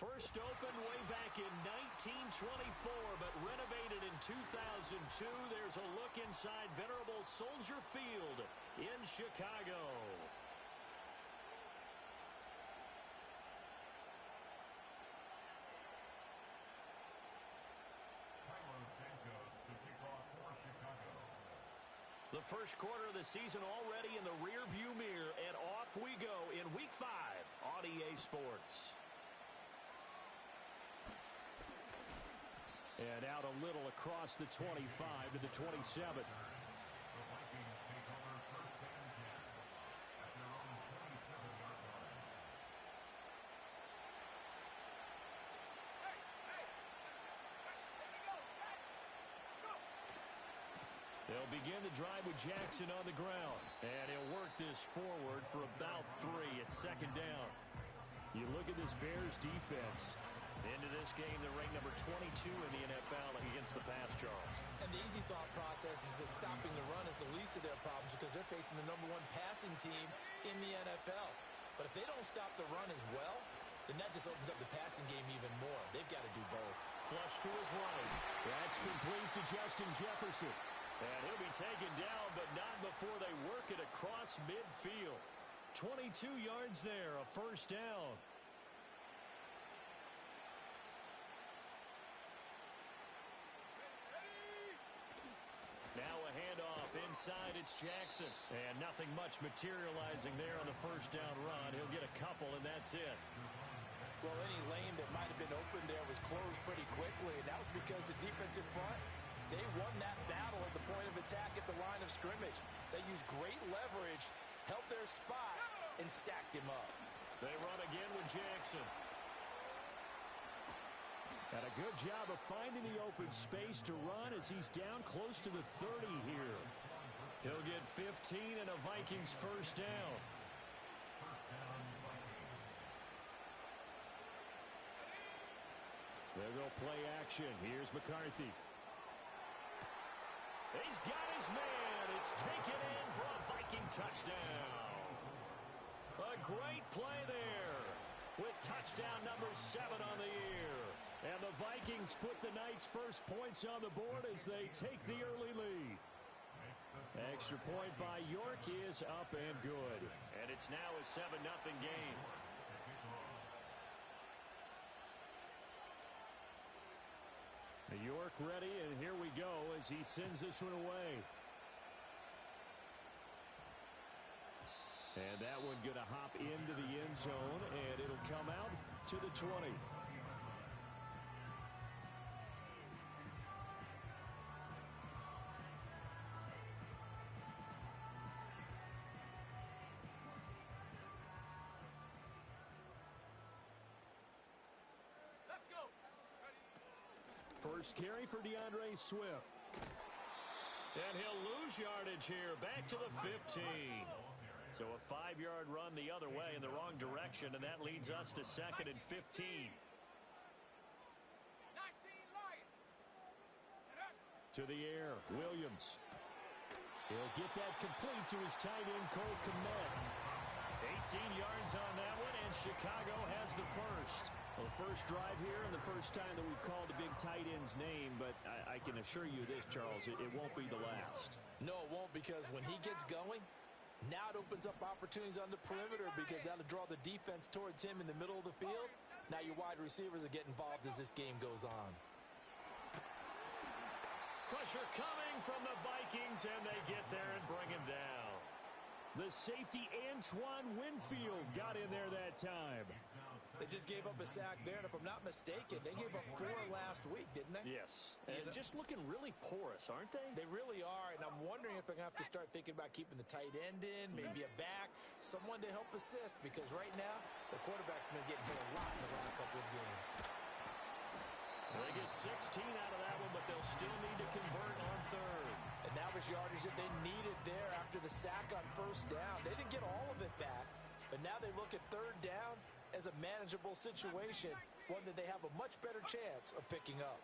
First opened way back in 1924, but renovated in 2002. There's a look inside venerable Soldier Field in Chicago. The first quarter of the season already in the rearview mirror, and off we go in Week 5 on EA Sports. And out a little across the 25 to the 27. They'll begin the drive with Jackson on the ground. And he'll work this forward for about 3 at second down. You look at this Bears defense. Into this game, they're ranked number 22 in the NFL against the pass, Charles. And the easy thought process is that stopping the run is the least of their problems because they're facing the #1 passing team in the NFL. But if they don't stop the run as well, then that just opens up the passing game even more. They've got to do both. Flush to his right. That's complete to Justin Jefferson. And he'll be taken down, but not before they work it across midfield. 22 yards there, a first down. Now a handoff inside, it's Jackson. And nothing much materializing there on the first down run. He'll get a couple, and that's it. Well, any lane that might have been open there was closed pretty quickly, and that was because the defensive front, they won that battle at the point of attack at the line of scrimmage. They used great leverage, held their spot, and stacked him up. They run again with Jackson. And a good job of finding the open space to run as he's down close to the 30 here. He'll get 15 and a Vikings first down. They'll go play action. Here's McCarthy. He's got his man. It's taken in for a Viking touchdown. A great play there with touchdown number 7 on the year. And the Vikings put the Knights' first points on the board as they take the early lead. Extra point by York is up and good. And it's now a 7-0 game. York ready, and here we go as he sends this one away. And that one going to hop into the end zone, and it'll come out to the 20. First carry for DeAndre Swift. And he'll lose yardage here, back to the 15. So a 5-yard run the other way in the wrong direction, and that leads us to 2nd and 15. To the air, Williams. He'll get that complete to his tight end, Cole Kmet. 18 yards on that one, and Chicago has the first. Well, the first drive here and the first time that we've called a big tight end's name, but I can assure you this, Charles, it won't be the last. No, it won't, because when he gets going, now it opens up opportunities on the perimeter because that'll draw the defense towards him in the middle of the field. Now your wide receivers will get involved as this game goes on. Pressure coming from the Vikings, and they get there and bring him down. The safety, Antoine Winfield, got in there that time. They just gave up a sack there, and if I'm not mistaken, they gave up 4 last week, didn't they? Yes, and just looking really porous, aren't they? They really are, and I'm wondering if they're going to have to start thinking about keeping the tight end in, maybe a back, someone to help assist, because right now, the quarterback's been getting hit a lot in the last couple of games. They get 16 out of that one, but they'll still need to convert on 3rd. And that was yardage that they needed there after the sack on 1st down. They didn't get all of it back, but now they look at 3rd down as a manageable situation, one that they have a much better chance of picking up.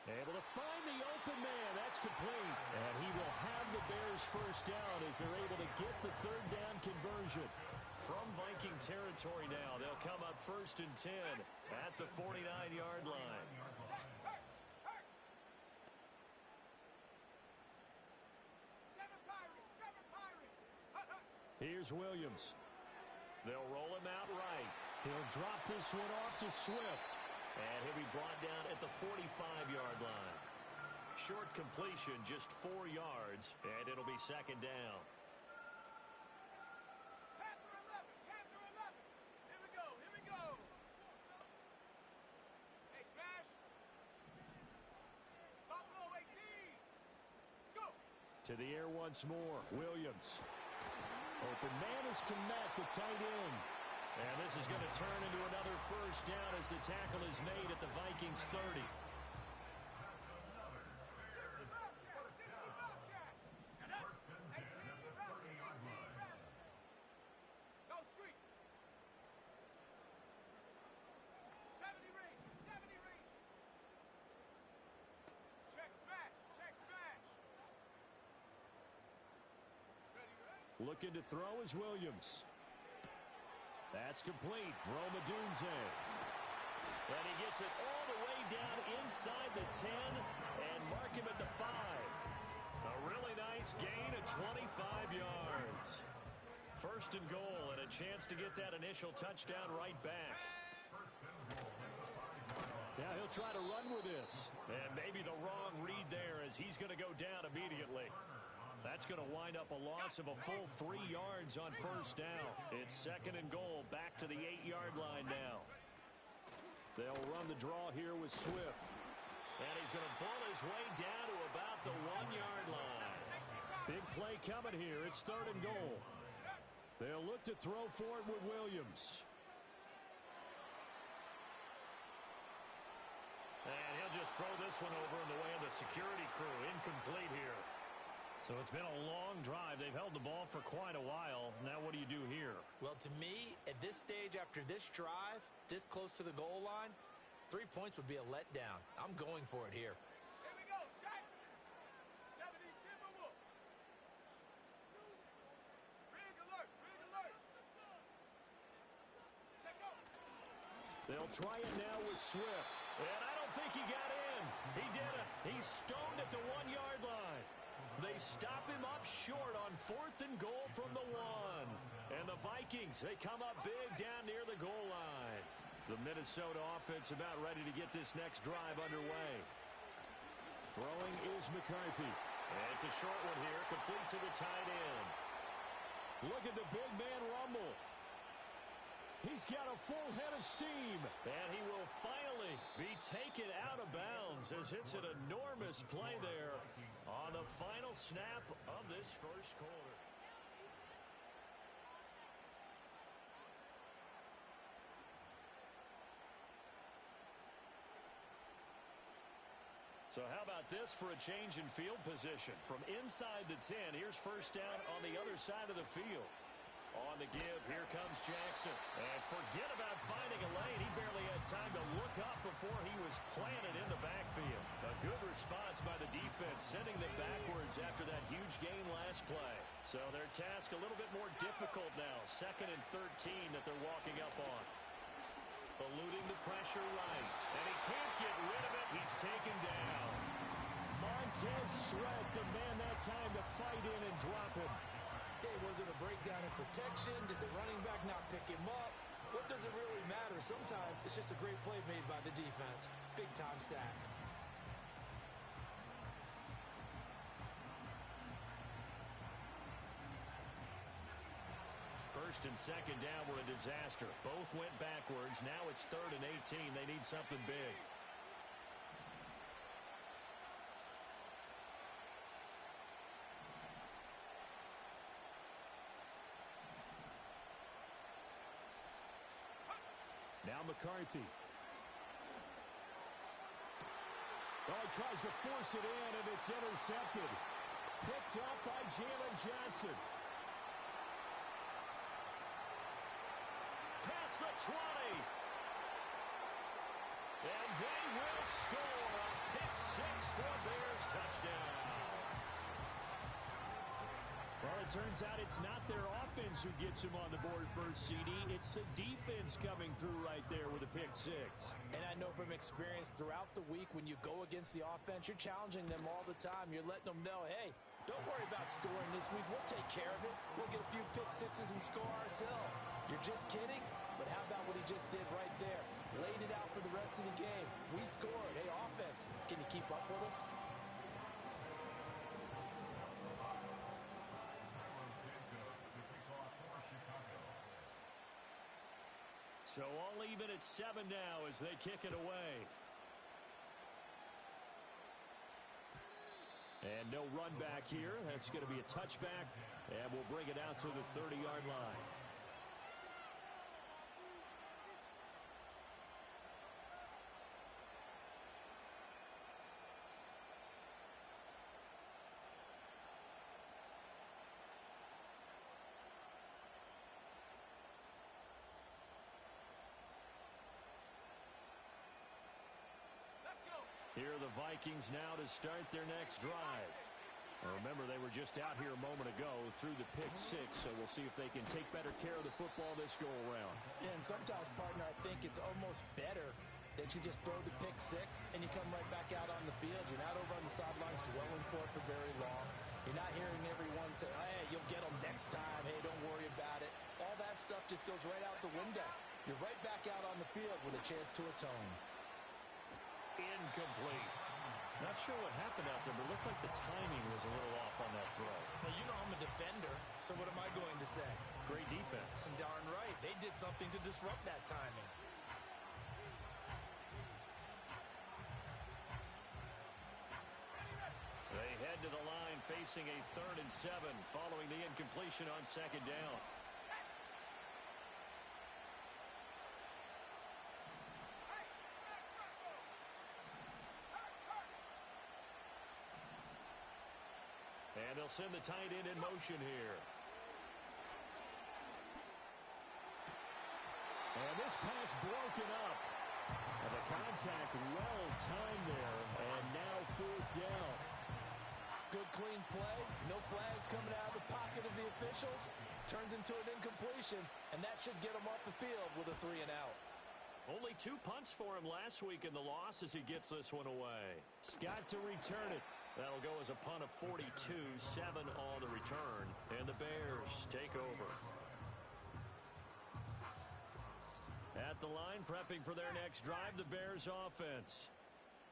Able to find the open man. That's complete. And he will have the Bears first down as they're able to get the 3rd down conversion. From Viking territory now, they'll come up 1st and 10 at the 49-yard line. Here's Williams. They'll roll him out right. He'll drop this one off to Swift. And he'll be brought down at the 45-yard line. Short completion, just 4 yards, and it'll be 2nd down. To the air once more. Williams. Open man is Komet, the tight end. And this is going to turn into another 1st down as the tackle is made at the Vikings 30. Looking to throw is Williams. That's complete. Roma Dunze. And he gets it all the way down inside the 10 and mark him at the 5. A really nice gain of 25 yards. 1st and goal and a chance to get that initial touchdown right back. Now he'll try to run with this. And maybe the wrong read there as he's going to go down immediately. That's going to wind up a loss of a full 3 yards on 1st down. It's 2nd and goal, back to the 8-yard line now. They'll run the draw here with Swift. And he's going to bull his way down to about the 1-yard line. Big play coming here. It's 3rd and goal. They'll look to throw for it with Williams. And he'll just throw this one over in the way of the security crew. Incomplete here. So it's been a long drive. They've held the ball for quite a while. Now what do you do here? Well, to me, at this stage after this drive, this close to the goal line, 3 points would be a letdown. I'm going for it here. Here we go, shot. 70 Timberwolf. Rig alert, rig alert. Check out. They'll try it now with Swift. And I don't think he got in. He did it. He's stoned at the 1-yard line. They stop him up short on 4th and goal from the 1. And the Vikings, they come up big down near the goal line. The Minnesota offense about ready to get this next drive underway. Throwing is McCarthy. And it's a short one here, complete to the tight end. Look at the big man rumble. He's got a full head of steam. And he will finally be taken out of bounds as it's an enormous play there on the final snap of this 1st quarter. So how about this for a change in field position? From inside the 10, here's 1st down on the other side of the field. On the give, here comes Jackson. And forget about finding a lane. He barely had time to look up before he was planted in the backfield. A good response by the defense, sending them backwards after that huge gain last play. So their task a little bit more difficult now. 2nd and 13 that they're walking up on. Eluding the pressure right. And he can't get rid of it. He's taken down. Montez Sweat, the man that time to fight in and drop him. Okay, was it a breakdown in protection? Did the running back not pick him up? What does it really matter? Sometimes it's just a great play made by the defense. Big-time sack. First and 2nd down were a disaster. Both went backwards. Now it's 3rd and 18. They need something big. Now McCarthy. Oh, he tries to force it in, and it's intercepted. Picked up by Jalen Johnson. Past the 20. And they will score a pick 6 for a Bears touchdown. Well, it turns out it's not their offense who gets them on the board first, CD. It's the defense coming through right there with a pick six. And I know from experience throughout the week when you go against the offense, you're challenging them all the time. You're letting them know, hey, don't worry about scoring this week. We'll take care of it. We'll get a few pick sixes and score ourselves. You're just kidding? But how about what he just did right there? Laid it out for the rest of the game. We scored. Hey, offense, can you keep up with us? So all even at 7 now as they kick it away. And no run back here. That's going to be a touchback. And we'll bring it out to the 30-yard line. Here are the Vikings now to start their next drive. Remember, they were just out here a moment ago through the pick six, so we'll see if they can take better care of the football this go-around. And sometimes, partner, I think it's almost better that you just throw the pick six and you come right back out on the field. You're not over on the sidelines dwelling for it for very long. You're not hearing everyone say, hey, you'll get them next time. Hey, don't worry about it. All that stuff just goes right out the window. You're right back out on the field with a chance to atone. Incomplete. Not sure what happened out there, but it looked like the timing was a little off on that throw. Well, you know I'm a defender, so what am I going to say? Great defense. Darn right. They did something to disrupt that timing. They head to the line facing a 3rd and 7 following the incompletion on 2nd down. And they'll send the tight end in motion here. And this pass broken up. And the contact well timed there. And now 4th down. Good clean play. No flags coming out of the pocket of the officials. Turns into an incompletion. And that should get him off the field with a 3 and out. Only 2 punts for him last week in the loss as he gets this one away. Scott to return it. That'll go as a punt of 42, 7 on the return, and the Bears take over. At the line, prepping for their next drive, the Bears offense.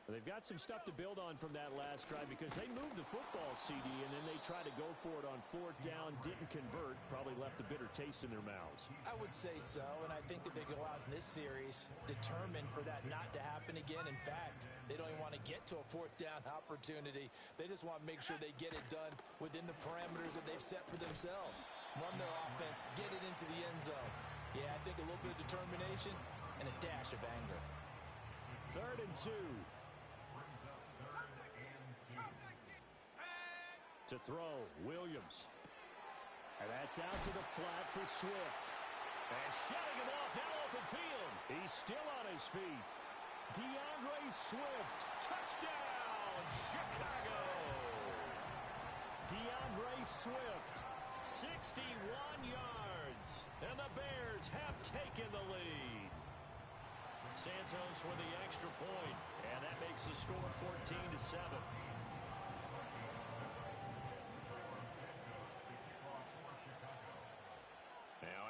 They've got some stuff to build on from that last drive because they moved the football, CD, and then they tried to go for it on 4th down, didn't convert, probably left a bitter taste in their mouths. I would say so, and I think that they go out in this series determined for that not to happen again. In fact, they don't even want to get to a 4th down opportunity. They just want to make sure they get it done within the parameters that they've set for themselves. Run their offense, get it into the end zone. Yeah, I think a little bit of determination and a dash of anger. 3rd and 2. To throw, Williams. And that's out to the flat for Swift. And shutting him off, now open field. He's still on his feet. DeAndre Swift, touchdown, Chicago. DeAndre Swift, 61 yards. And the Bears have taken the lead. Santos with the extra point, and that makes the score 14-7.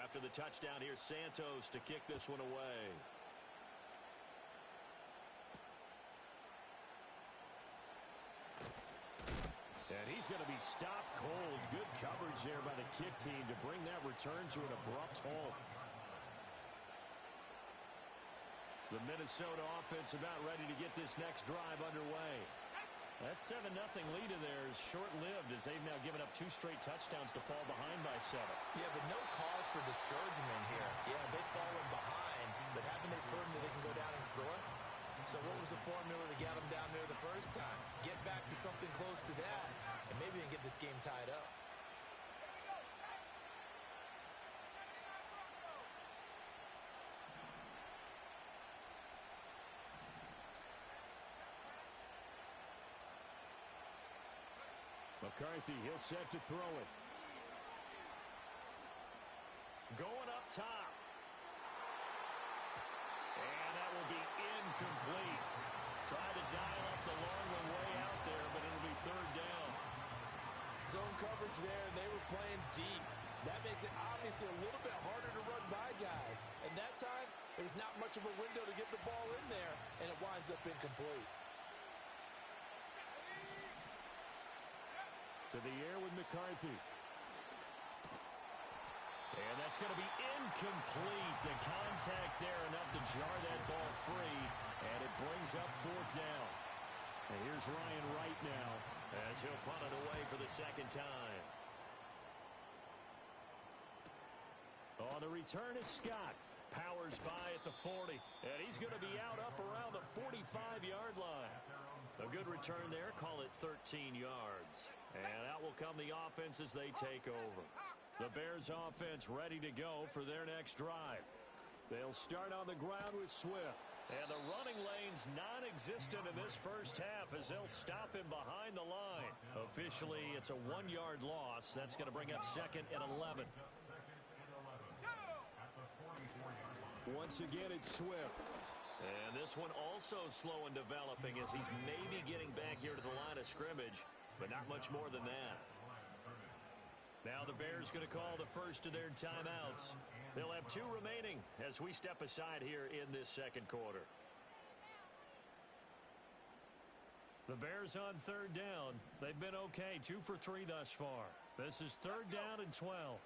After the touchdown, here's Santos to kick this one away. And he's going to be stopped cold. Good coverage there by the kick team to bring that return to an abrupt halt. The Minnesota offense about ready to get this next drive underway. That 7-0 lead of theirs short-lived as they've now given up 2 straight touchdowns to fall behind by 7. Yeah, but no cause for discouragement here. Yeah, they've fallen behind, but haven't they proven that they can go down and score? So what was the formula that got them down there the first time? Get back to something close to that, and maybe they can get this game tied up. McCarthy, he'll set to throw it. top. And that will be incomplete. Tried to dial up the long one way out there, but it'll be third down. Zone coverage there, and they were playing deep. That makes it obviously a little bit harder to run by guys. And that time, there's not much of a window to get the ball in there, and it winds up incomplete. To the air with McCarthy. And that's going to be incomplete. The contact there enough to jar that ball free, and it brings up fourth down. And here's Ryan Wright now as he'll punt it away for the second time. On the return is Scott. Powers by at the 40, and he's going to be out up around the 45-yard line. A good return there, call it 13 yards. And out will come the offense as they take over. The Bears offense ready to go for their next drive. They'll start on the ground with Swift. And the running lane's non-existent in this first half as they'll stop him behind the line. Officially, it's a 1-yard loss. That's going to bring up second and 11. Once again, it's Swift. And this one also slow in developing as he's maybe getting back here to the line of scrimmage, but not much more than that. Now the Bears going to call the first of their timeouts. They'll have 2 remaining as we step aside here in this second quarter. The Bears on third down. They've been okay, 2 for 3 thus far. This is third down and 12.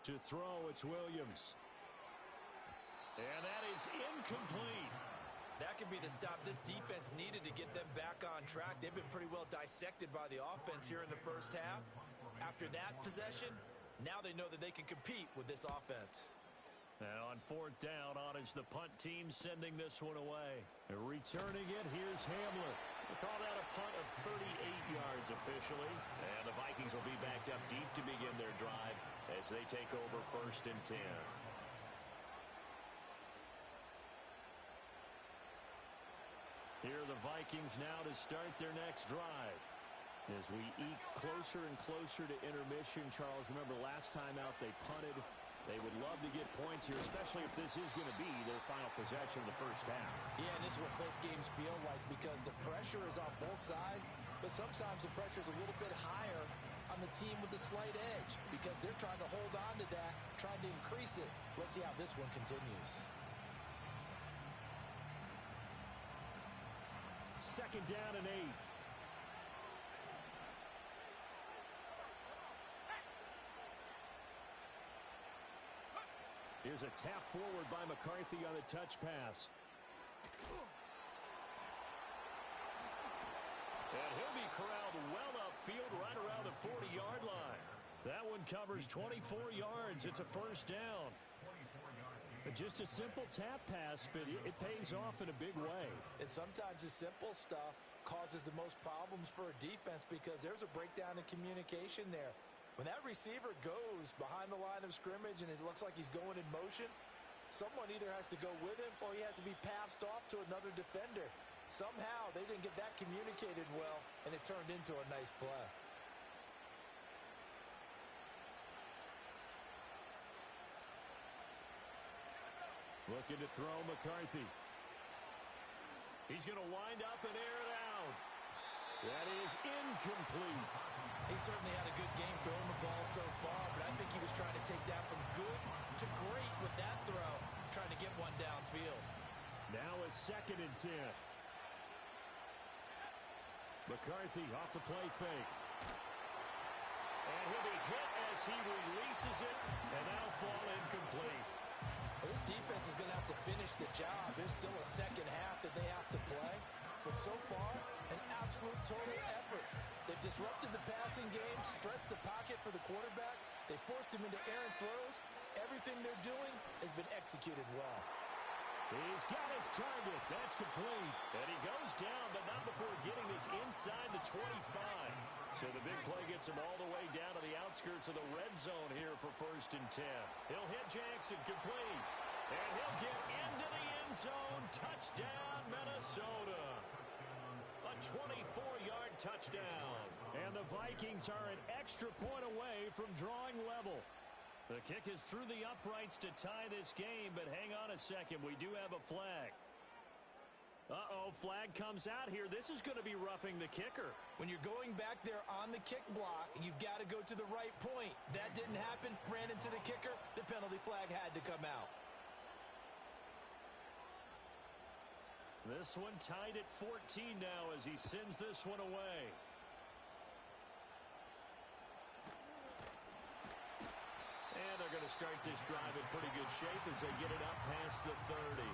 To throw, it's Williams. And that is incomplete. That could be the stop this defense needed to get them back on track. They've been pretty well dissected by the offense here in the first half. After that possession, now they know that they can compete with this offense. Now on fourth down, on is the punt team sending this one away. Returning it, here's Hamler. They call that a punt of 38 yards officially. And the Vikings will be backed up deep to begin their drive as they take over first and 10. Here are the Vikings now to start their next drive. As we eke closer and closer to intermission, Charles, remember last time out they punted. They would love to get points here, especially if this is going to be their final possession of the first half. Yeah, and this is what close games feel like because the pressure is on both sides, but sometimes the pressure is a little bit higher on the team with the slight edge because they're trying to hold on to that, trying to increase it. Let's see how this one continues. Second down and 8. Here's a tap forward by McCarthy on the touch pass. And he'll be corralled well upfield right around the 40-yard line. That one covers 24 yards. It's a first down. Just a simple tap pass, but it pays off in a big way. And sometimes the simple stuff causes the most problems for a defense because there's a breakdown in communication there. When that receiver goes behind the line of scrimmage and it looks like he's going in motion, someone either has to go with him or he has to be passed off to another defender. Somehow they didn't get that communicated well, and it turned into a nice play. Looking to throw McCarthy. He's going to wind up and air it out. That is incomplete. He certainly had a good game throwing the ball so far, but I think he was trying to take that from good to great with that throw, trying to get one downfield. Now a second and 10. McCarthy off the play fake. And he'll be hit as he releases it, and that'll fall incomplete. Well, this defense is going to have to finish the job. There's still a second half that they have to play. But so far, an absolute total effort. They've disrupted the passing game, stressed the pocket for the quarterback. They forced him into errant throws. Everything they're doing has been executed well. He's got his target. That's complete. And he goes down, but not before getting this inside the 25. So the big play gets him all the way down to the outskirts of the red zone here for first and 10. He'll hit Jackson complete. And he'll get into the end zone. Touchdown, Minnesota. A 24-yard touchdown. And the Vikings are an extra point away from drawing level. The kick is through the uprights to tie this game, but hang on a second. We do have a flag. Uh-oh, flag comes out here. This is going to be roughing the kicker. When you're going back there on the kick block, you've got to go to the right point. That didn't happen. Ran into the kicker. The penalty flag had to come out. This one tied at 14 now as he sends this one away. And they're going to start this drive in pretty good shape as they get it up past the 30.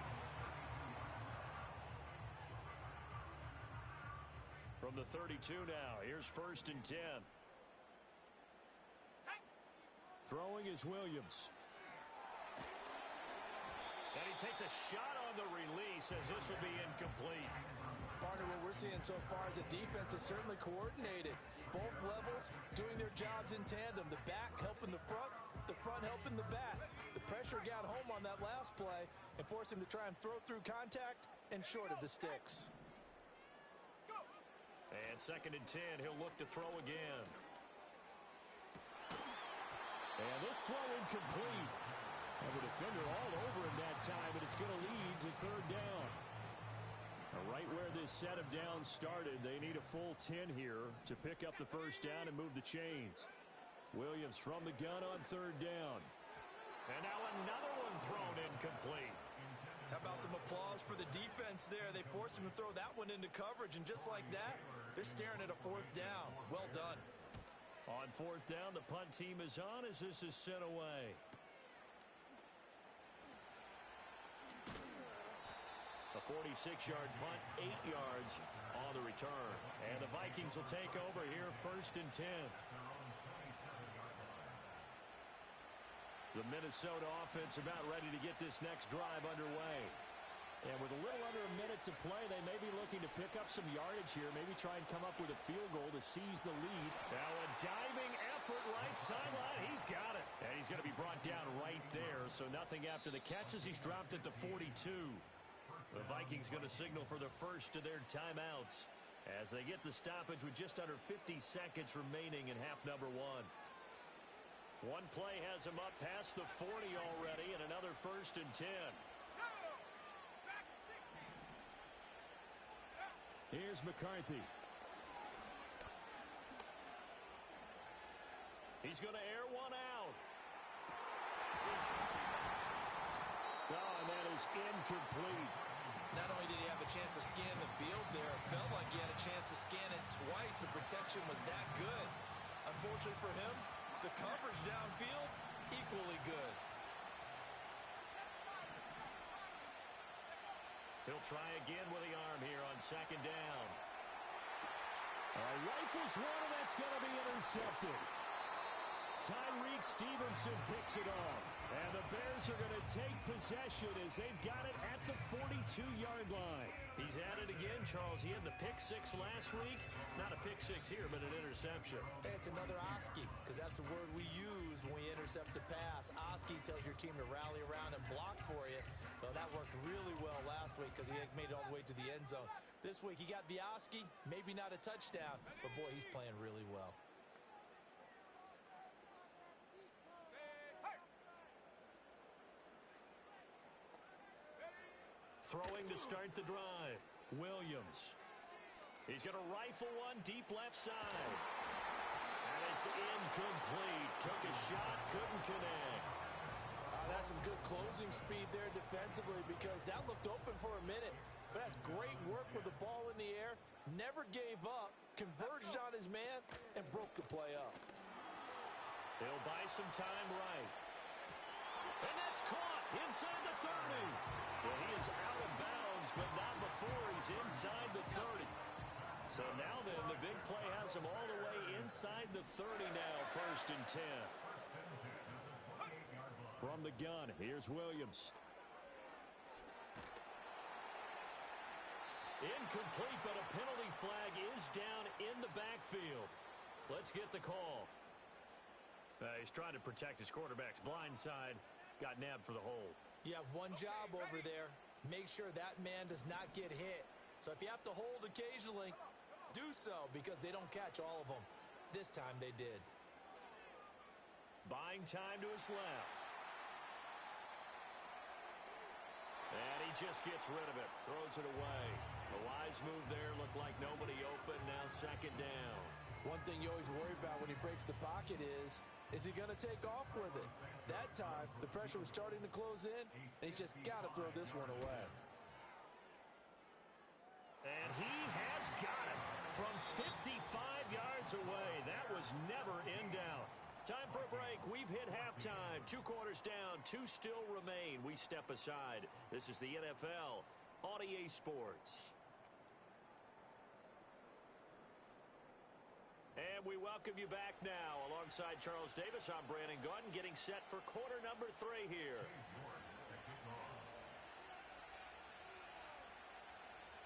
From the 32 now, here's 1st and 10. Throwing is Williams. And he takes a shot on the release as this will be incomplete. Partner, what we're seeing so far is a defense is certainly coordinated. Both levels doing their jobs in tandem. The back helping the front helping the back. The pressure got home on that last play and forced him to try and throw through contact and short of the sticks. And 2nd and 10, he'll look to throw again. And this throw incomplete. And the defender all over him that time, but it's going to lead to 3rd down. Right where this set of downs started, they need a full 10 here to pick up the 1st down and move the chains. Williams from the gun on 3rd down. And now another one thrown incomplete. How about some applause for the defense there? They forced him to throw that one into coverage, and just like that, they're staring at a 4th down. Well done. On 4th down, the punt team is on as this is sent away. A 46-yard punt, 8 yards on the return. And the Vikings will take over here, 1st and 10. The Minnesota offense about ready to get this next drive underway. And with a little under a minute to play, they may be looking to pick up some yardage here, maybe try and come up with a field goal to seize the lead. Now a diving effort right sideline. He's got it. And he's going to be brought down right there, so nothing after the catch as he's dropped at the 42. The Vikings going to signal for the first of their timeouts as they get the stoppage with just under 50 seconds remaining in half number 1. One play has him up past the 40 already, and another 1st and 10. Here's McCarthy. He's going to air one out. Oh, and that is incomplete. Not only did he have a chance to scan the field there, it felt like he had a chance to scan it twice. The protection was that good. Unfortunately for him, the coverage downfield, equally good. He'll try again with the arm here on 2nd down. Rifles one, and that's going to be intercepted. Tyreek Stevenson picks it off. And the Bears are going to take possession as they've got it at the 42-yard line. He's at it again, Charles. He had the pick 6 last week. Not a pick 6 here, but an interception. Hey, it's another Oski, because that's the word we use when we intercept a pass. Oski tells your team to rally around and block for you. Well, that worked really well last week because he made it all the way to the end zone. This week, he got the Oski, maybe not a touchdown, but boy, he's playing really well. Throwing to start the drive, Williams. He's going to rifle one deep left side. And it's incomplete. Took a shot, couldn't connect. That's some good closing speed there defensively because that looked open for a minute. But that's great work with the ball in the air. Never gave up, converged on his man, and broke the play up. He'll buy some time right. And that's caught inside the 30. Well, he is out of bounds, but not before he's inside the 30. So now then, the big play has him all the way inside the 30 now, 1st and 10. From the gun, here's Williams. Incomplete, but a penalty flag is down in the backfield. Let's get the call. He's trying to protect his quarterback's blind side. Got nabbed for the hold. You have one job over there. make sure that man does not get hit. So if you have to hold occasionally, do so because they don't catch all of them. This time they did. Buying time to his left. And he just gets rid of it. Throws it away. A wise move there. Looked like nobody open. Now second down. One thing you always worry about when he breaks the pocket is he going to take off with it? That time, the pressure was starting to close in, and he's just got to throw this one away. And he has got it from 55 yards away. That was never in doubt. Time for a break. We've hit halftime. 2 quarters down. 2 still remain. We step aside. This is the NFL on EA Sports. And we welcome you back now. Alongside Charles Davis, I'm Brandon Gaudin, getting set for quarter number 3 here.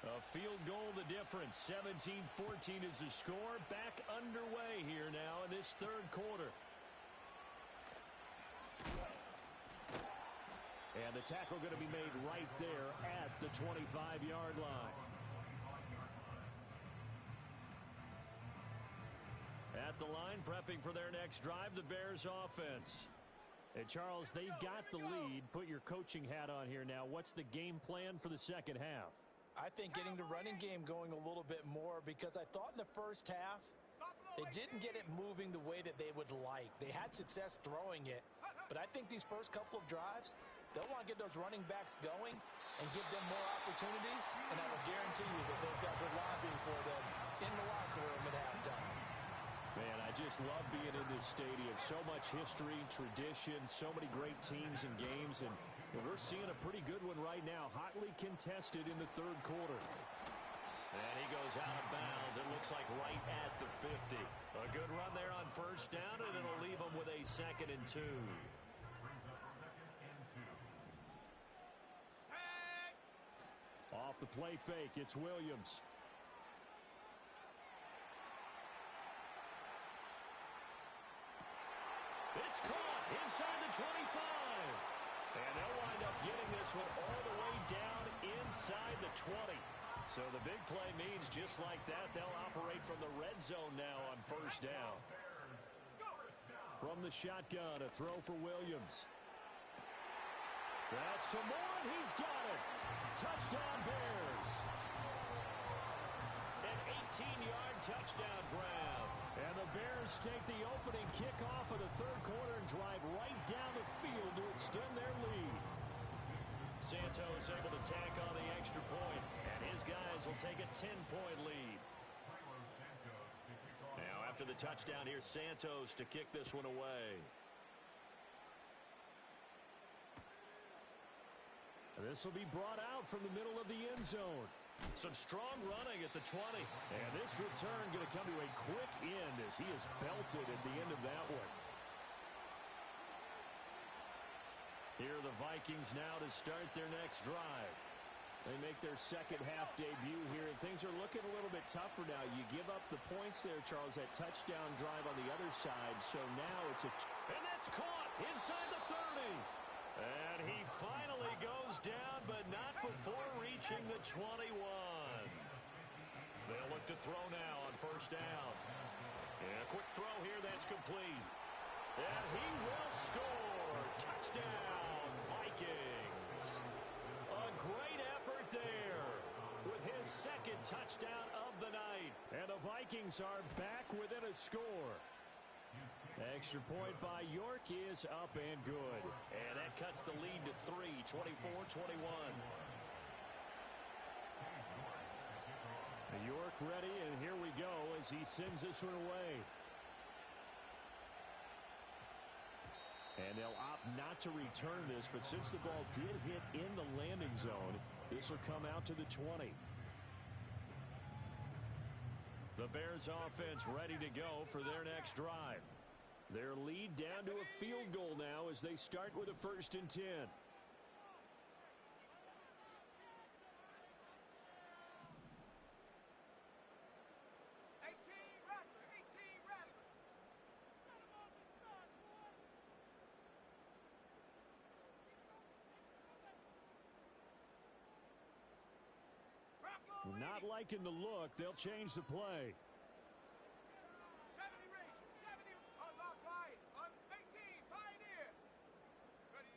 A field goal the difference. 17-14 is the score. Back underway here now in this third quarter. And the tackle going to be made right there at the 25-yard line. At the line, prepping for their next drive, the Bears offense. And Charles, they've got the lead. Put your coaching hat on here now. What's the game plan for the second half? I think getting the running game going a little bit more, because I thought in the first half they didn't get it moving the way that they would like. They had success throwing it, but I think these first couple of drives, they'll want to get those running backs going and give them more opportunities, and I will guarantee you that those guys are lobbying for them in the locker room at halftime. Man, I just love being in this stadium. So much history, tradition, so many great teams and games, and we're seeing a pretty good one right now. Hotly contested in the third quarter. And he goes out of bounds. It looks like right at the 50. A good run there on first down, and it'll leave him with a 2nd and 2. Off the play fake, it's Williams. It's caught inside the 25. And they'll wind up getting this one all the way down inside the 20. So the big play means just like that, they'll operate from the red zone now on first down. From the shotgun, a throw for Williams. That's to Moore, and he's got it. Touchdown Bears. An 18-yard touchdown grab. And the Bears take the opening kickoff of the third quarter and drive right down the field to extend their lead. Santos able to tack on the extra point, and his guys will take a 10-point lead. Now after the touchdown, here's Santos to kick this one away. This will be brought out from the middle of the end zone. Some strong running at the 20. And this return going to come to a quick end as he is belted at the end of that one. Here are the Vikings now to start their next drive. They make their second half debut here, and things are looking a little bit tougher now. You give up the points there, Charles, that touchdown drive on the other side. So now it's a... And that's caught inside the 30. And he finally goes down, but not before reaching the 21. They'll look to throw now on first down. And a quick throw here, that's complete. And he will score. Touchdown, Vikings. A great effort there with his 2nd touchdown of the night. And the Vikings are back within a score. Extra point by York is up and good. And that cuts the lead to 3, 24-21. York ready, and here we go as he sends this one away. And they'll opt not to return this, but since the ball did hit in the landing zone, this will come out to the 20. The Bears offense ready to go for their next drive. Their lead down to a field goal now as they start with a 1st and 10. 18 Rattler. Set him on the spot, boy. Not liking the look. They'll change the play. 70 range, 70 unlock line, on 18, Pioneer. Ready.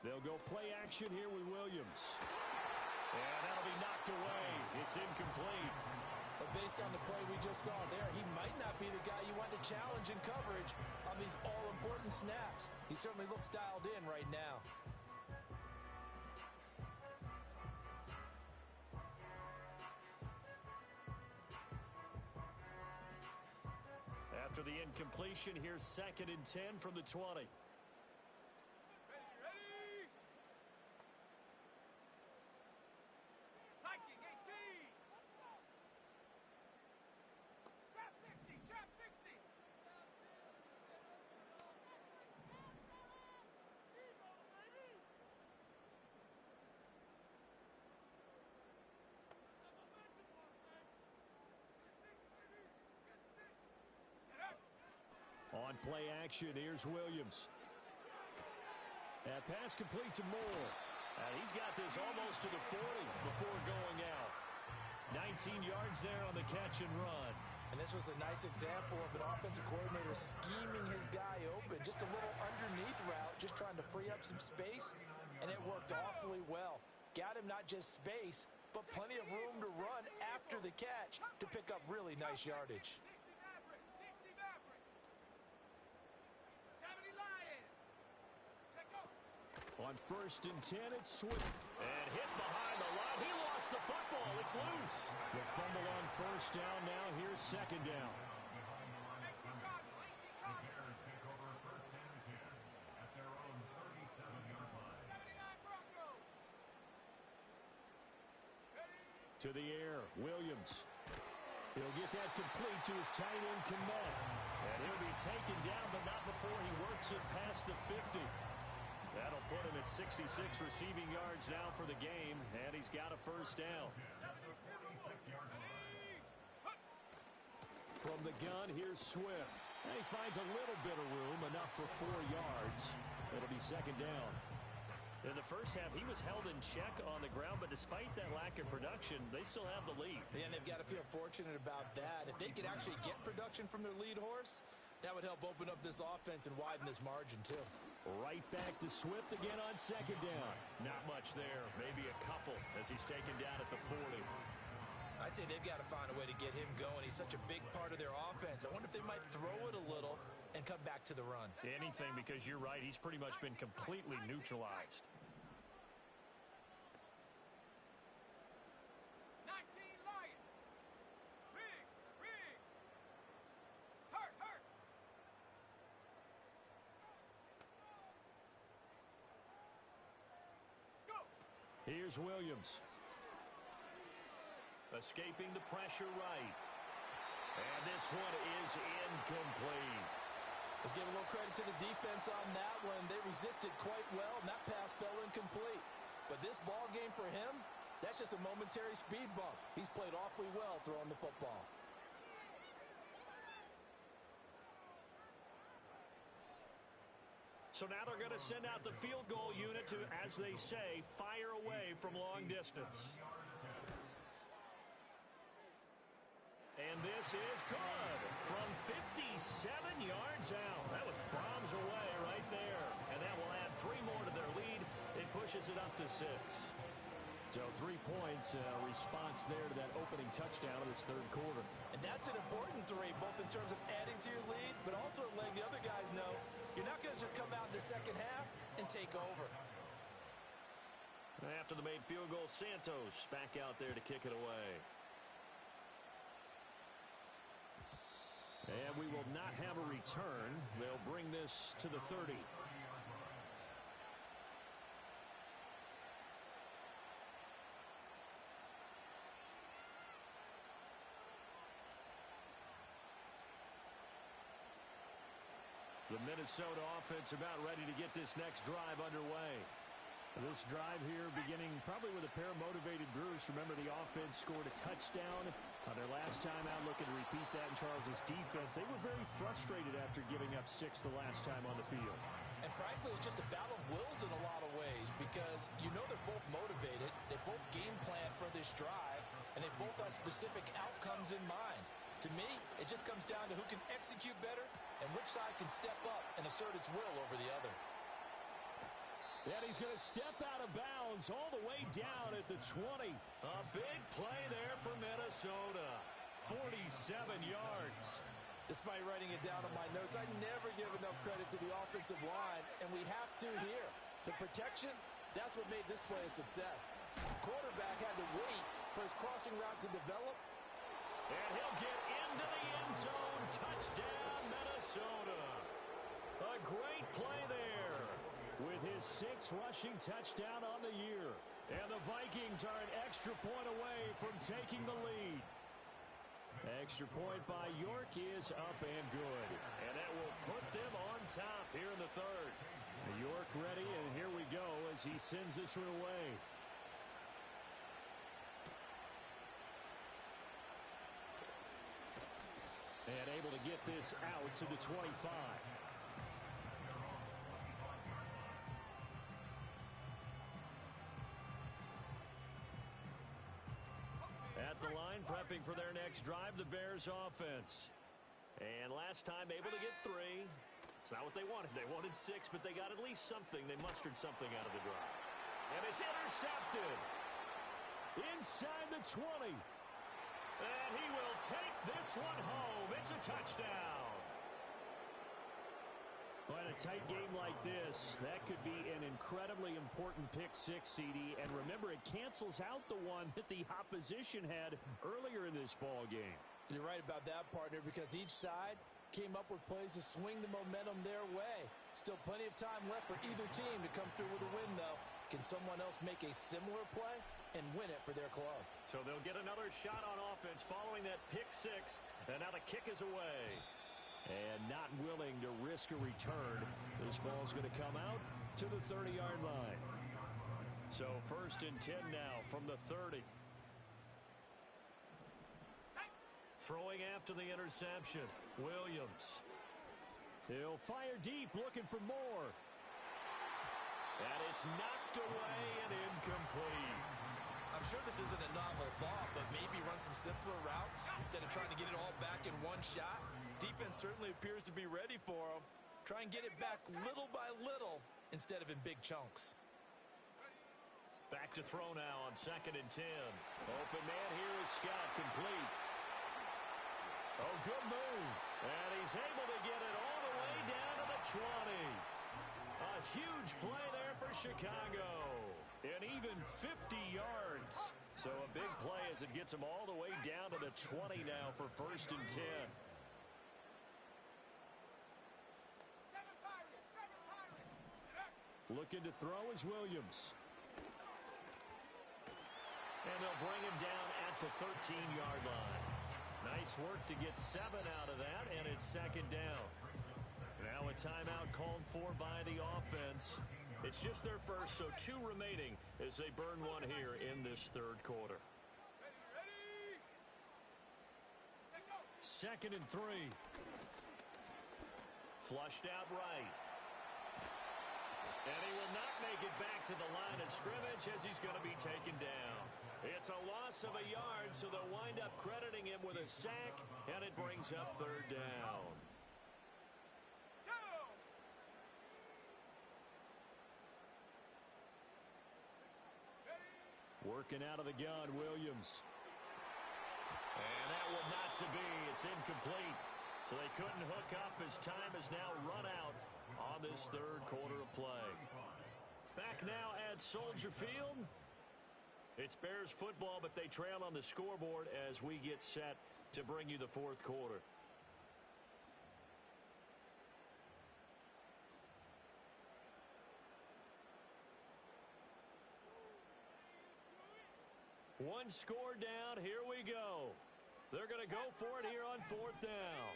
They'll go play action here with Williams. And that'll be knocked away. It's incomplete. But based on the play we just saw there, he might not be the guy you want to challenge in coverage on these all-important snaps. He certainly looks dialed in right now. After the incompletion, here's 2nd and 10 from the 20. Ready, ready. Viking 18. Trap 60, trap 60. On play action, here's Williams. That pass complete to Moore. And he's got this almost to the 40 before going out. 19 yards there on the catch and run. And this was a nice example of an offensive coordinator scheming his guy open. Just a little underneath route, just trying to free up some space, and it worked awfully well. Got him not just space, but plenty of room to run after the catch to pick up really nice yardage. 60 Maverick, 60 Maverick. 70 Lion. Check go. On 1st and 10, it's Swift. And hit behind the line. He lost the football. It's loose. The fumble on 1st down. Now here's 2nd down. 18 Cardinal, 18 Cardinal. 79 Broncos. Ready. To the air, Williams. He'll get that complete to his tight end, Komet. And he'll be taken down, but not before he works it past the 50. That'll put him at 66 receiving yards now for the game, and he's got a 1st down. From the gun, here's Swift. And he finds a little bit of room, enough for 4 yards. It'll be 2nd down. In the first half, he was held in check on the ground, but despite that lack of production, they still have the lead. And they've got to feel fortunate about that. If they could actually get production from their lead horse, that would help open up this offense and widen this margin, too. Right back to Swift again on 2nd down. Not much there, maybe a couple as he's taken down at the 40. I'd say they've got to find a way to get him going. He's such a big part of their offense. I wonder if they might throw it a little and come back to the run. Anything, because you're right, he's pretty much been completely neutralized. 19 Lion. Riggs, Riggs. Hurt, hurt. Go. Here's Williams. Escaping the pressure right. And this one is incomplete. Let's give a little credit to the defense on that one. They resisted quite well, and that pass fell incomplete. But this ball game for him, that's just a momentary speed bump. He's played awfully well throwing the football. So now they're going to send out the field goal unit to, as they say, fire away from long distance. And this is good from 57 yards out. That was bombs away right there. And that will add 3 more to their lead. It pushes it up to 6. So 3 points, response there to that opening touchdown of this 3rd quarter. And that's an important 3, both in terms of adding to your lead, but also letting the other guys know you're not going to just come out in the second half and take over. After the made field goal, Santos back out there to kick it away. And we will not have a return. They'll bring this to the 30. The Minnesota offense about ready to get this next drive underway. This drive here beginning probably with a pair of motivated groups. Remember, the offense scored a touchdown their last time out. Looking to repeat that in Charles' defense. They were very frustrated after giving up 6 the last time on the field. And frankly, it's just a battle of wills in a lot of ways because you know they're both motivated. They both game plan for this drive. And and they both have specific outcomes in mind. To me, it just comes down to who can execute better and which side can step up and assert its will over the other. And he's going to step out of bounds all the way down at the 20. A big play there for Minnesota. 47 yards. Despite writing it down on my notes, I never give enough credit to the offensive line, and we have to here. The protection, that's what made this play a success. Quarterback had to wait for his crossing route to develop. And he'll get into the end zone. Touchdown, Minnesota. A great play there with his 6th rushing touchdown on the year. And the Vikings are an extra point away from taking the lead. Extra point by York is up and good. And that will put them on top here in the 3rd. York ready, and here we go as he sends this one away. And able to get this out to the 25. At the line, prepping for their next drive, the Bears offense. And last time, able to get 3. It's not what they wanted. They wanted 6, but they got at least something. They mustered something out of the drive. And it's intercepted. Inside the 20. And he will take this one home. It's a touchdown. Well, in a tight game like this, that could be an incredibly important pick 6, CD. And remember, it cancels out the one that the opposition had earlier in this ball game. You're right about that, partner, because each side came up with plays to swing the momentum their way. Still plenty of time left for either team to come through with a win, though. Can someone else make a similar play and win it for their club? So they'll get another shot on offense following that pick 6. And now the kick is away. And not willing to risk a return. This ball's going to come out to the 30-yard line. So 1st and 10 now from the 30. Throwing after the interception, Williams. He'll fire deep, looking for more. And it's knocked away and incomplete. I'm sure this isn't a novel thought, but maybe run some simpler routes instead of trying to get it all back in one shot. Defense certainly appears to be ready for him. Try and get it back little by little instead of in big chunks. Back to throw now on 2nd and 10. Open man here is Scott, complete. Oh, good move. And he's able to get it all the way down to the 20. A huge play there for Chicago. And even 50 yards. So a big play as it gets him all the way down to the 20 now for 1st and 10. Looking to throw is Williams. And they'll bring him down at the 13-yard line. Nice work to get 7 out of that, and it's 2nd down. Now a timeout called for by the offense. It's just their first, so 2 remaining as they burn one here in this 3rd quarter. 2nd and 3. Flushed out right. And he will not make it back to the line of scrimmage as he's going to be taken down. It's a loss of a yard, so they'll wind up crediting him with a sack, and it brings up 3rd down. Working out of the gun, Williams. And that will not to be. It's incomplete. So they couldn't hook up as time has now run out on this 3rd quarter of play. Back now at Soldier Field. It's Bears football, but they trail on the scoreboard as we get set to bring you the 4th quarter. One score down. Here we go. They're going to go for it here on 4th down.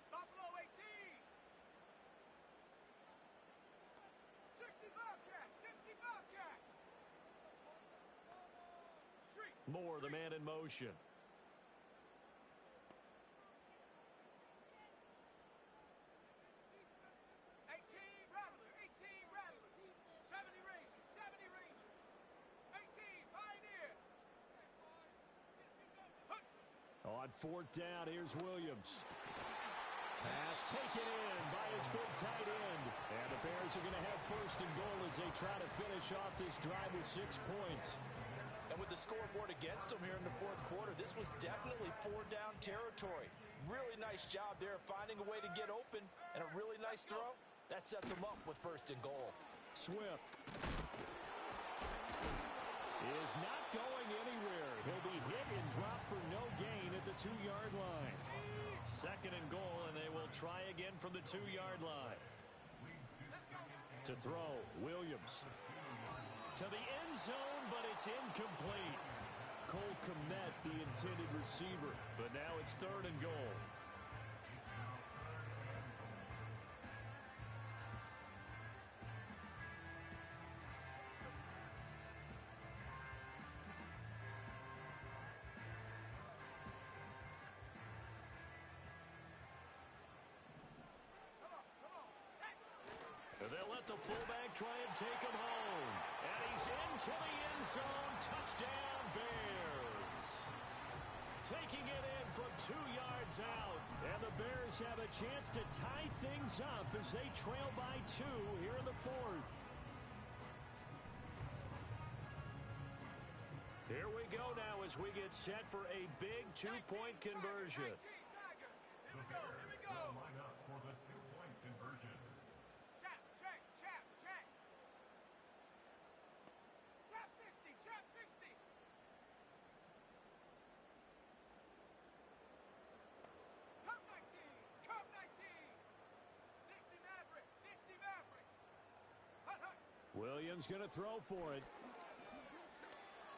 Buffalo 18. 60 Bobcat. 60 Bobcat. Moore, the man in motion. Rattler, 18 Rattler, 70 Ranger, 70 Ranger, 18 Pioneer. On fourth down, here's Williams. Pass taken in by his big tight end. And the Bears are going to have first and goal as they try to finish off this drive with 6 points. And with the scoreboard against them here in the fourth quarter, this was definitely 4-down territory. Really nice job there finding a way to get open, and a really nice throw. That sets them up with first and goal. Swift is not going anywhere. He'll be hit and dropped for no gain at the 2-yard line. Second and goal, and they will try again from the 2-yard line. To throw, Williams. To the end zone, but it's incomplete. Cole Kmet, the intended receiver, but now it's third and goal. They'll let the fullback try and take him home. And he's into the end zone. Touchdown, Bears. Taking it in from 2 yards out. And the Bears have a chance to tie things up as they trail by 2 here in the fourth. Here we go now as we get set for a big 2-point conversion. Here we go. Here we go. Line up for the 2-point conversion. Chap, check, chap, check. Chap 60, chap 60. Come 19, come 19. 60 Maverick, 60 Maverick. Hut, hut. Williams going to throw for it.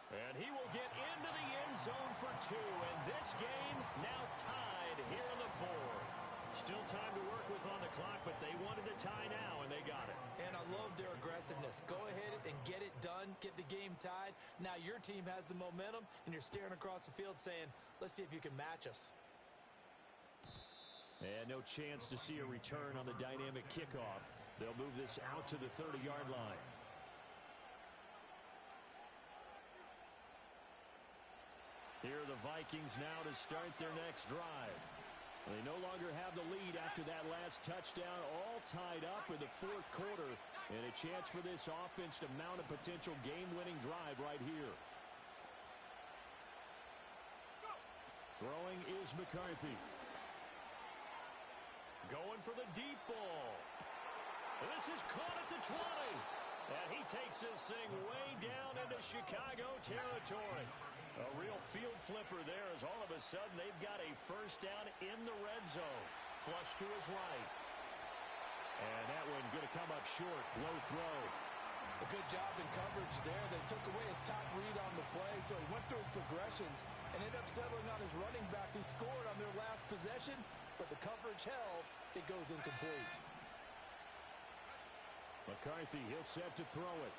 And he will get into the end zone for 2. And this game now tied here in the fourth. Still time to work with on the clock, but they wanted to tie now, and they got it. And I love their aggressiveness. Go ahead and get it done, get the game tied. Now your team has the momentum, and you're staring across the field saying, let's see if you can match us. And no chance to see a return on the dynamic kickoff. They'll move this out to the 30-yard line. Here are the Vikings now to start their next drive. They no longer have the lead after that last touchdown, all tied up in the fourth quarter, and a chance for this offense to mount a potential game-winning drive right here. Throwing is McCarthy. Going for the deep ball. This is caught at the 20. And he takes this thing way down into Chicago territory. A real field flipper there as all of a sudden they've got a first down in the red zone. Flush to his right. And that one going to come up short. Low throw. A good job in coverage there. They took away his top read on the play, so he went through his progressions and ended up settling on his running back who scored on their last possession, but the coverage held. It goes incomplete. McCarthy, he'll set to throw it.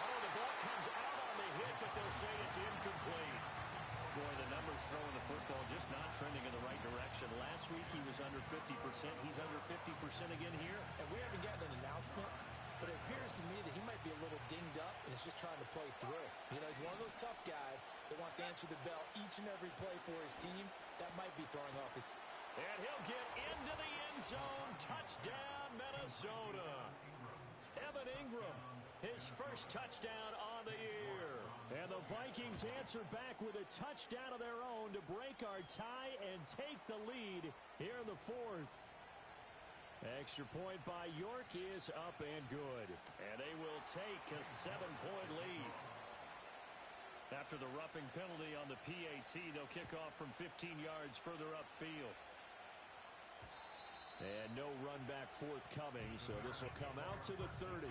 Oh, the ball comes out on the hit, but they'll say it's incomplete. Boy, the numbers throwing the football just not trending in the right direction. Last week he was under 50%. He's under 50% again here. And we haven't gotten an announcement, but it appears to me that he might be a little dinged up and is just trying to play through. You know, he's one of those tough guys that wants to answer the bell each and every play for his team. That might be throwing off his... And he'll get into the end zone. Touchdown, Minnesota. Evan Ingram, his first touchdown on the year. And the Vikings answer back with a touchdown of their own to break our tie and take the lead here in the fourth. Extra point by York is up and good. And they will take a 7-point lead. After the roughing penalty on the PAT, they'll kick off from 15 yards further upfield. And no run back forthcoming, so this will come out to the 30.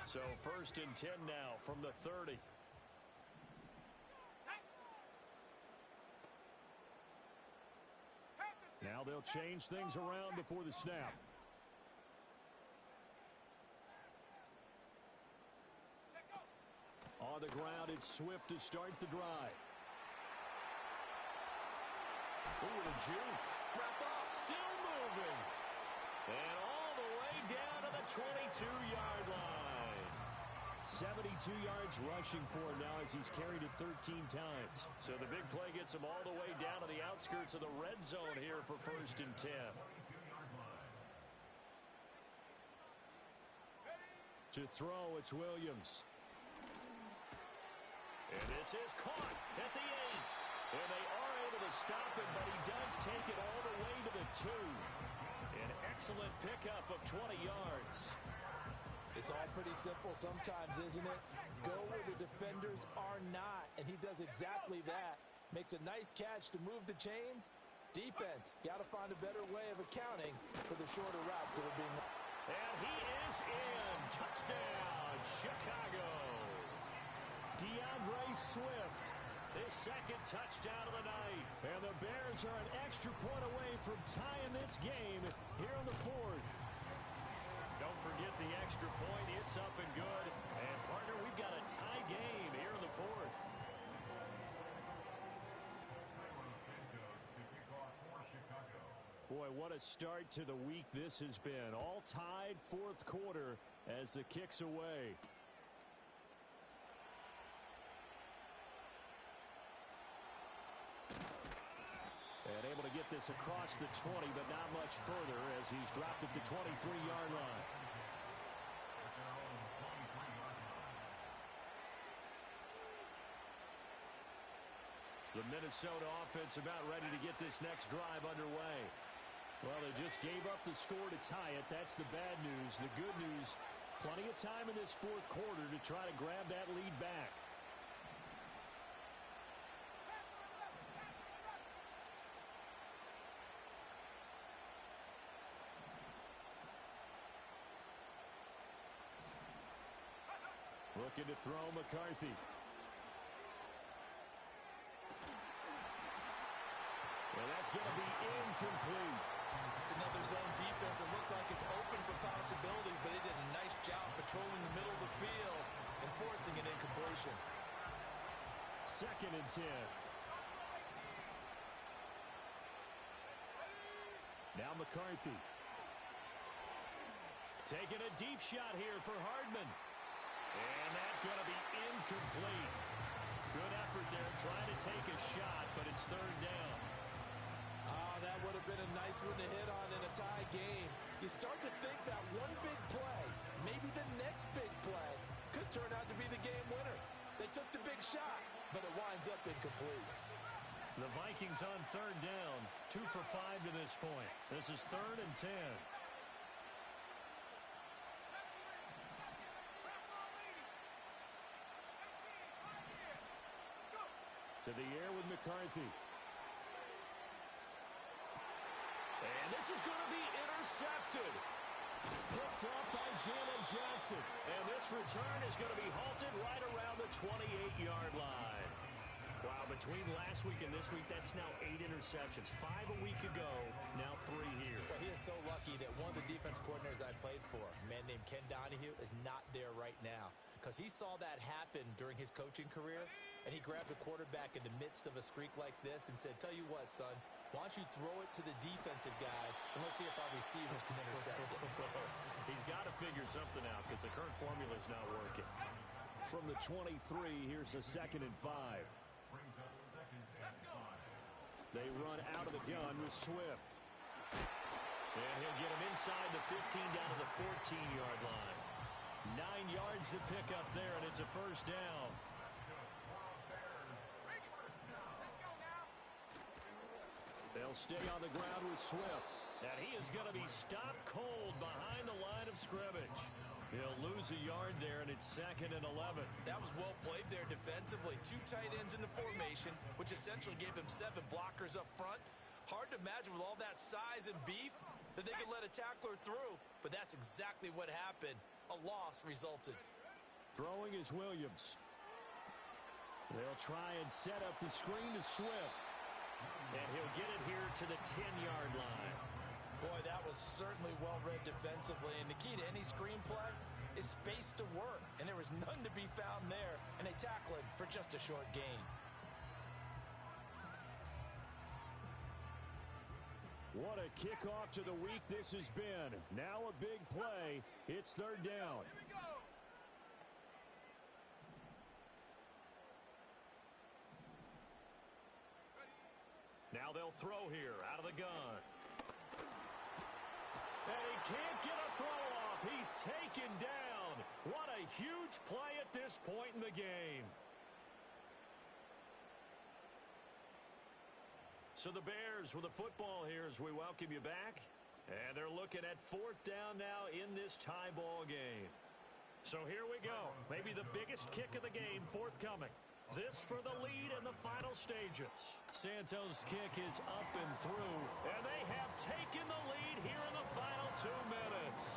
So first and 10 now from the 30. Now they'll change things around before the snap. On the ground, it's Swift to start the drive. Ooh, the juke. Wrap up. Still moving. And all the way down to the 22-yard line. 72 yards rushing for him now as he's carried it 13 times. So the big play gets him all the way down to the outskirts of the red zone here for 1st and 10. To throw, it's Williams. And this is caught at the 8. And they are able to stop him, but he does take it all the way to the 2. An excellent pickup of 20 yards. It's all pretty simple sometimes, isn't it? Go where the defenders are not, and he does exactly that. Makes a nice catch to move the chains. Defense, got to find a better way of accounting for the shorter routes that are being... And he is in. Touchdown, Chicago. DeAndre Swift, his 2nd touchdown of the night. And the Bears are an extra point away from tying this game here in the 4th. Don't forget the extra point. It's up and good. And, partner, we've got a tie game here in the 4th. Boy, what a start to the week this has been. All tied 4th quarter as the kick's away. And able to get this across the 20, but not much further as he's dropped at the 23-yard line. The Minnesota offense about ready to get this next drive underway. Well, they just gave up the score to tie it. That's the bad news. The good news, plenty of time in this 4th quarter to try to grab that lead back. Looking to throw McCarthy. And that's going to be incomplete. It's another zone defense. It looks like it's open for possibilities, but it did a nice job patrolling the middle of the field and forcing an incompletion. 2nd and 10. Now McCarthy. Taking a deep shot here for Hardman. And that's going to be incomplete. Good effort there trying to take a shot, but it's 3rd down. That would have been a nice one to hit on in a tie game. You start to think that one big play, maybe the next big play, could turn out to be the game winner. They took the big shot, but it winds up incomplete. The Vikings on 3rd down, 2 for 5 to this point. This is 3rd and 10. To the air with McCarthy. And this is going to be intercepted. Picked up by Jalen Johnson. And this return is going to be halted right around the 28-yard line. Wow, between last week and this week, that's now 8 interceptions. 5 a week ago, now 3 here. Well, he is so lucky that one of the defense coordinators I played for, a man named Ken Donahue, is not there right now. Because he saw that happen during his coaching career, and he grabbed the quarterback in the midst of a streak like this and said, tell you what, son, why don't you throw it to the defensive guys, and let's see if our receivers can intercept it. He's got to figure something out because the current formula is not working. From the 23, here's a 2nd and 5. They run out of the gun with Swift. And he'll get him inside the 15 down to the 14-yard line. 9 yards to pick up there, and it's a 1st down. They'll stay on the ground with Swift. And he is going to be stopped cold behind the line of scrimmage. He'll lose a yard there, and it's 2nd and 11. That was well played there defensively. 2 tight ends in the formation, which essentially gave them 7 blockers up front. Hard to imagine with all that size and beef that they could let a tackler through. But that's exactly what happened. A loss resulted. Throwing is Williams. They'll try and set up the screen to Swift. And he'll get it here to the 10-yard line. Boy, that was certainly well-read defensively. And the key to any screenplay is space to work. And there was none to be found there. And they tackle it for just a short gain. What a kickoff to the week this has been. Now a big play. It's third down. Here we go. Now they'll throw here out of the gun. And he can't get a throw off. He's taken down. What a huge play at this point in the game. So the Bears with the football here as we welcome you back. And they're looking at fourth down now in this tie ball game. So here we go. Maybe the biggest kick of the game forthcoming. This for the lead in the final stages. Santos' kick is up and through. And they have taken the lead here in the final 2 minutes.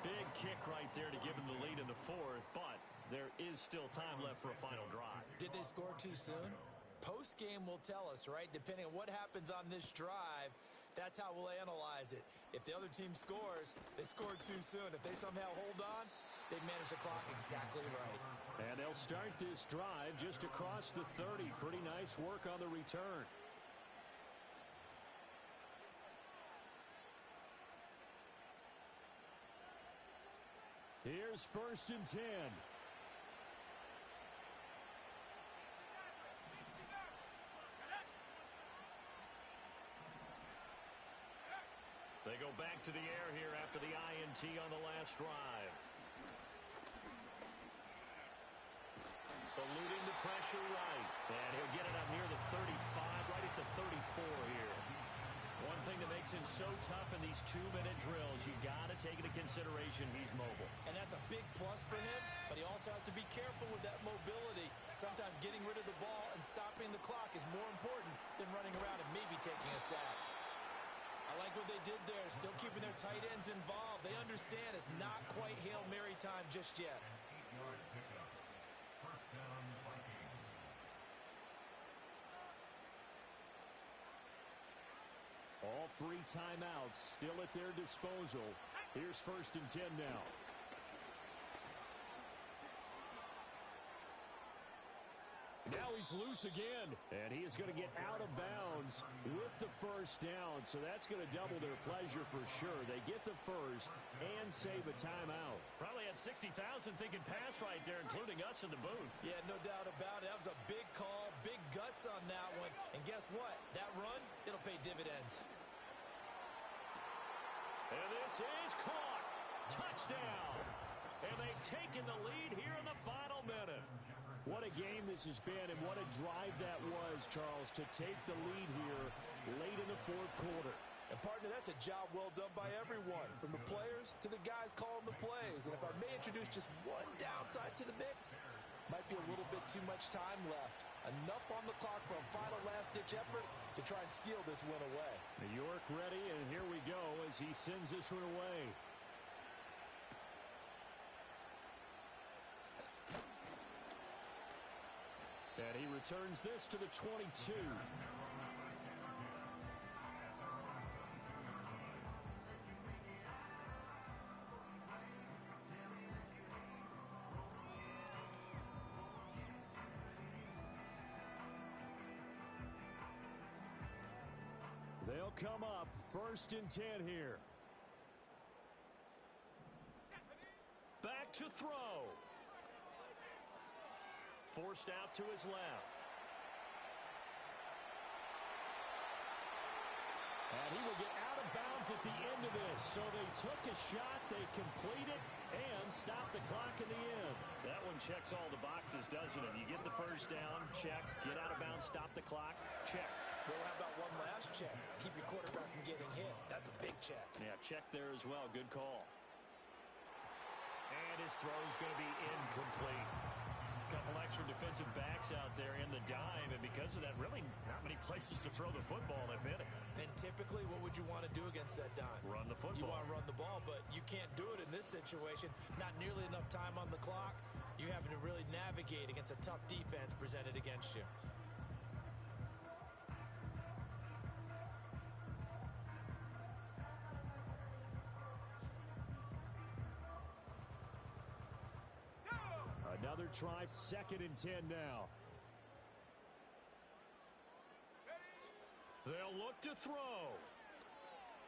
Big kick right there to give them the lead in the fourth. But there is still time left for a final drive. Did they score too soon? Post-game will tell us, right? Depending on what happens on this drive, that's how we'll analyze it. If the other team scores, they scored too soon. If they somehow hold on, they manage the clock exactly right. And they'll start this drive just across the 30. Pretty nice work on the return. Here's 1st and 10. They go back to the air here after the INT on the last drive. Eluding the pressure right. And he'll get it up near the 35, right at the 34 here. One thing that makes him so tough in these 2-minute drills, you got to take into consideration he's mobile. And that's a big plus for him, but he also has to be careful with that mobility. Sometimes getting rid of the ball and stopping the clock is more important than running around and maybe taking a sack. I like what they did there, still keeping their tight ends involved. They understand it's not quite Hail Mary time just yet. 8-yard pickup. First down, Vikings. All 3 timeouts still at their disposal. Here's 1st and 10 now. Now he's loose again, and he is going to get out of bounds with the first down, so that's going to double their pleasure for sure. They get the first and save a timeout. Probably had 60,000 thinking pass right there, including us in the booth. Yeah, no doubt about it. That was a big call, big guts on that one. And guess what? That run, it'll pay dividends. And this is caught. Touchdown. And they've taken the lead here in the final minute. What a game this has been, and what a drive that was, Charles, to take the lead here late in the fourth quarter. And, partner, that's a job well done by everyone, from the players to the guys calling the plays. And if I may introduce just one downside to the mix, might be a little bit too much time left. Enough on the clock for a final last-ditch effort to try and steal this win away. New York ready, and here we go as he sends this one away. And he returns this to the 22. They'll come up 1st and 10 here. Back to throw. Forced out to his left. And he will get out of bounds at the end of this. So they took a shot, they complete it, and stop the clock in the end. That one checks all the boxes, doesn't it? You get the first down, check. Get out of bounds, stop the clock, check. Well, how about one last check? Keep your quarterback from getting hit. That's a big check. Yeah, check there as well. Good call. And his throw is going to be incomplete. Couple extra defensive backs out there in the dime, and because of that, really not many places to throw the football, if any. And typically, what would you want to do against that dime? Run the football. You want to run the ball, but you can't do it in this situation. Not nearly enough time on the clock. You're having to really navigate against a tough defense presented against you. Another try, 2nd and 10 now. They'll look to throw.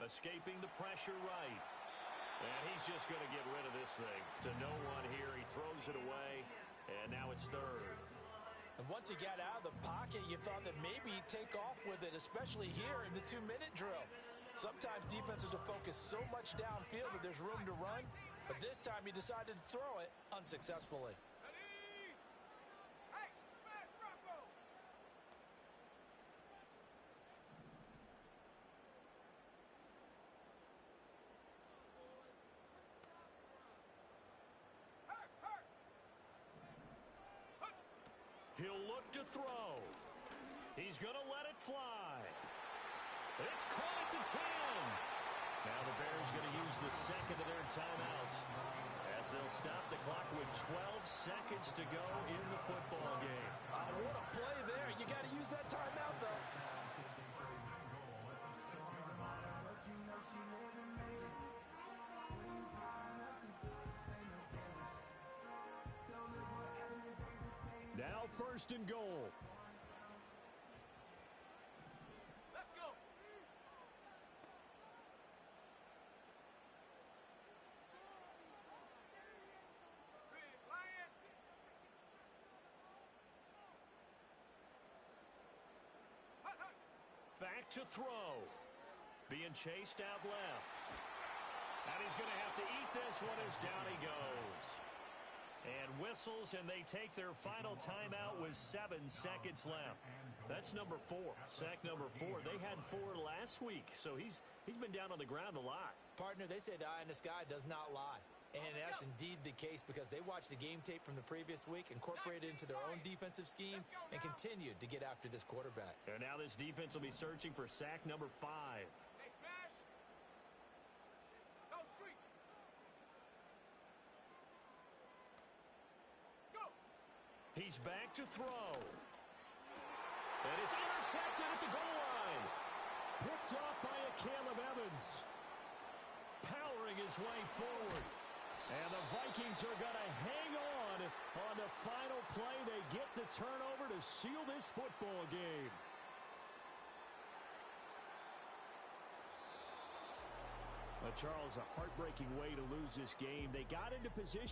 Escaping the pressure right. And he's just going to get rid of this thing. To no one here. He throws it away. And now it's third. And once he got out of the pocket, you thought that maybe he'd take off with it, especially here in the 2-minute drill. Sometimes defenses will focus so much downfield that there's room to run, but this time he decided to throw it unsuccessfully. Ready? Hey, smash Rocco! Hurt, hurt! He'll look to throw. He's going to let it fly. It's caught at the 10. Now the Bears going to use the second of their timeouts as they'll stop the clock with 12 seconds to go in the football game. What a play there. You got to use that timeout, though. Now first and goal. Let's go! Ready, Lion! Hut, hut! Back to throw. Being chased out left. And he's going to have to eat this one as down he goes. And whistles, and they take their final timeout with 7 seconds left. That's number 4. Sack number 4. They had 4 last week, so he's been down on the ground a lot. Partner, they say the eye in the sky does not lie. And that's indeed the case because they watched the game tape from the previous week, incorporated it into their own defensive scheme, and continued to get after this quarterback. And now this defense will be searching for sack number 5. Hey, smash! Go street! Go! He's back to throw. And it's intercepted at the goal line. Picked off by a Caleb Evans. Powering his way forward. And the Vikings are going to hang on the final play. They get the turnover to seal this football game. Charles, a heartbreaking way to lose this game. They got into position.